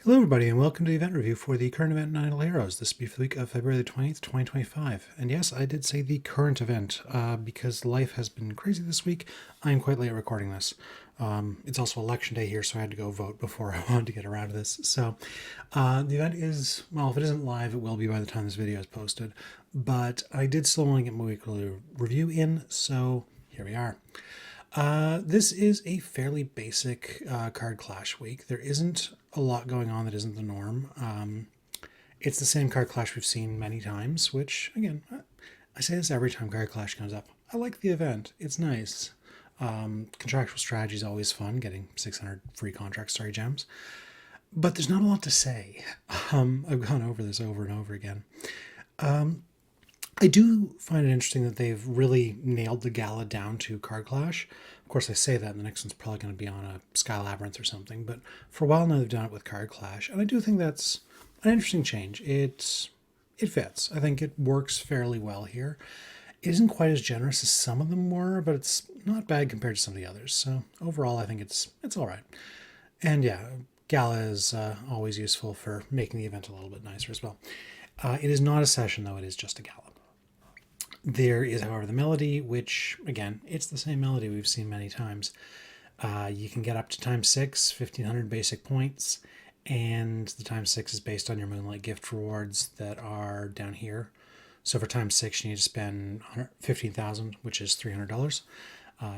Hello, everybody, and welcome to the event review for the current event Nine Heroes. This will be for the week of February the 20th, 2025. And yes, I did say the current event because life has been crazy this week. I am quite late recording this. It's also election day here, so I had to go vote before I wanted to get around to this. So the event is, well, if it isn't live, it will be by the time this video is posted. But I did still want to get my weekly review in, so here we are. This is a fairly basic card clash week. There isn't a lot going on that isn't the norm. It's the same card clash we've seen many times, which, again, I say this every time card clash comes up. I like the event. It's nice. Contractual strategy is always fun, getting 600 free contract story gems. But there's not a lot to say. I've gone over this over and over again. I do find it interesting that they've really nailed the Gala down to Card Clash. Of course, I say that, and the next one's probably going to be on a Sky Labyrinth or something, but for a while now they've done it with Card Clash, and I do think that's an interesting change. It fits. I think it works fairly well here. It isn't quite as generous as some of them were, but it's not bad compared to some of the others. So overall, I think it's all right. And yeah, Gala is always useful for making the event a little bit nicer as well. It is not a session, though. It is just a Gala. There is, however, the melody, which, again, it's the same melody we've seen many times. You can get up to times 6, 1,500 basic points, and the times 6 is based on your Moonlight gift rewards that are down here. So for times 6, you need to spend 15,000, which is $300.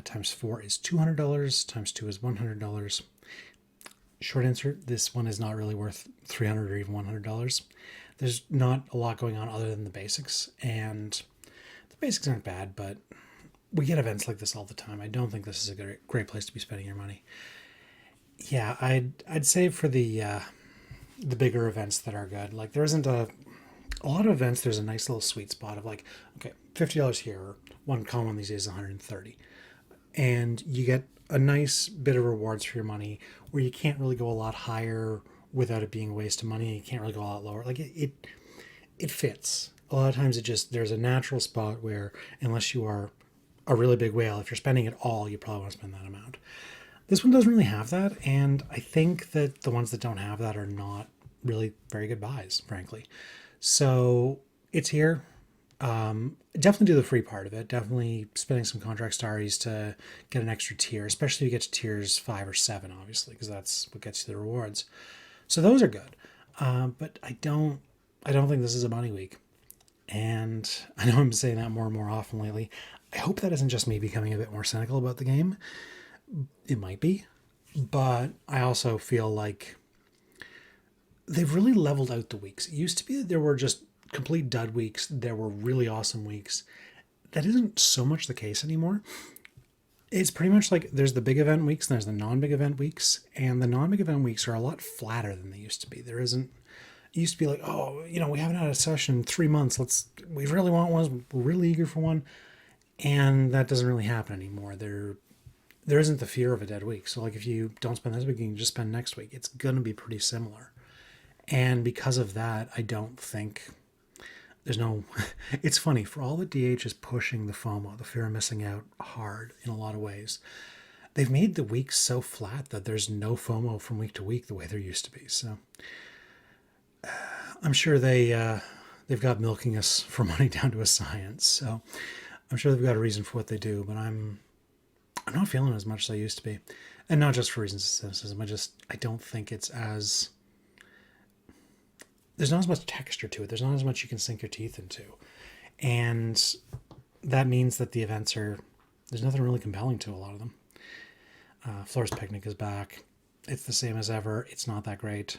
Times 4 is $200. Times 2 is $100. Short answer, this one is not really worth $300 or even $100. There's not a lot going on other than the basics, and the basics aren't bad, but we get events like this all the time. I don't think this is a great place to be spending your money. Yeah, I'd say for the bigger events that are good, like there isn't a lot of events. There's a nice little sweet spot of like, okay, $50 here, or one common these days is 130, and you get a nice bit of rewards for your money where you can't really go a lot higher without it being a waste of money. You can't really go a lot lower. Like it fits. A lot of times there's a natural spot where unless you are a really big whale, if you're spending it all, you probably want to spend that amount. This one doesn't really have that, and I think that the ones that don't have that are not really very good buys, frankly. So it's here. Definitely do the free part of it. Definitely spending some contract starries to get an extra tier, especially if you get to tiers 5 or 7, obviously, because that's what gets you the rewards. So those are good. But I don't think this is a money week. And I know I'm saying that more and more often lately. I hope that isn't just me becoming a bit more cynical about the game. It might be. But I also feel like they've really leveled out the weeks. It used to be that there were just complete dud weeks. There were really awesome weeks. That isn't so much the case anymore. It's pretty much like there's the big event weeks and there's the non-big event weeks. And the non-big event weeks are a lot flatter than they used to be. There isn't... It used to be like, oh, we haven't had a session in 3 months. We really want one. We're really eager for one. And that doesn't really happen anymore. There isn't the fear of a dead week. So like if you don't spend this week, you can just spend next week. It's going to be pretty similar. And because of that, I don't think there's no, it's funny for all the DH is pushing the FOMO, the fear of missing out hard in a lot of ways. They've made the weeks so flat that there's no FOMO from week to week the way there used to be. So I'm sure they've got milking us for money down to a science. So I'm sure they've got a reason for what they do, but I'm not feeling as much as I used to be, and not just for reasons of cynicism. I don't think it's as there's not as much texture to it. There's not as much you can sink your teeth into, and that means that the events there's nothing really compelling to a lot of them. Florist Picnic is back. It's the same as ever. It's not that great.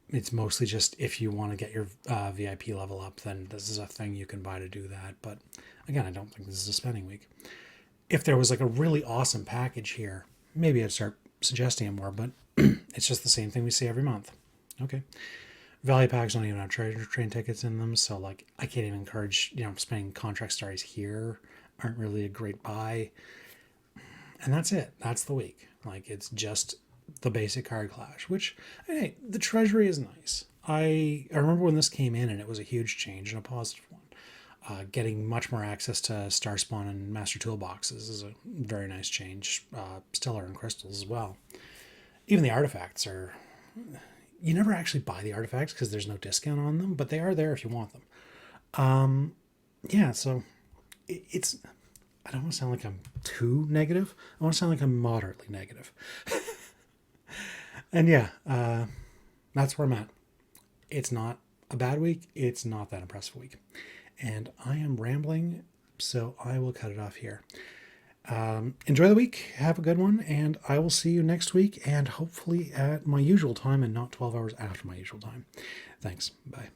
It's mostly just if you want to get your VIP level up, then this is a thing you can buy to do that. But again, I don't think this is a spending week. If there was like a really awesome package here, maybe I'd start suggesting it more, but it's just the same thing we see every month. Okay. Value packs don't even have treasure train tickets in them, so like I can't even encourage, spending contract stories here aren't really a great buy. And that's it. That's the week. Like it's just the basic card clash, which, hey, the treasury is nice. I remember when this came in and it was a huge change and a positive one. Getting much more access to Starspawn and Master Toolboxes is a very nice change. Stellar and Crystals as well. Even the artifacts are... You never actually buy the artifacts because there's no discount on them, but they are there if you want them. Yeah, so it's. I don't want to sound like I'm too negative. I want to sound like I'm moderately negative. And yeah, that's where I'm at. It's not a bad week. It's not that impressive week. And I am rambling, so I will cut it off here. Enjoy the week. Have a good one. And I will see you next week and hopefully at my usual time and not 12 hours after my usual time. Thanks. Bye.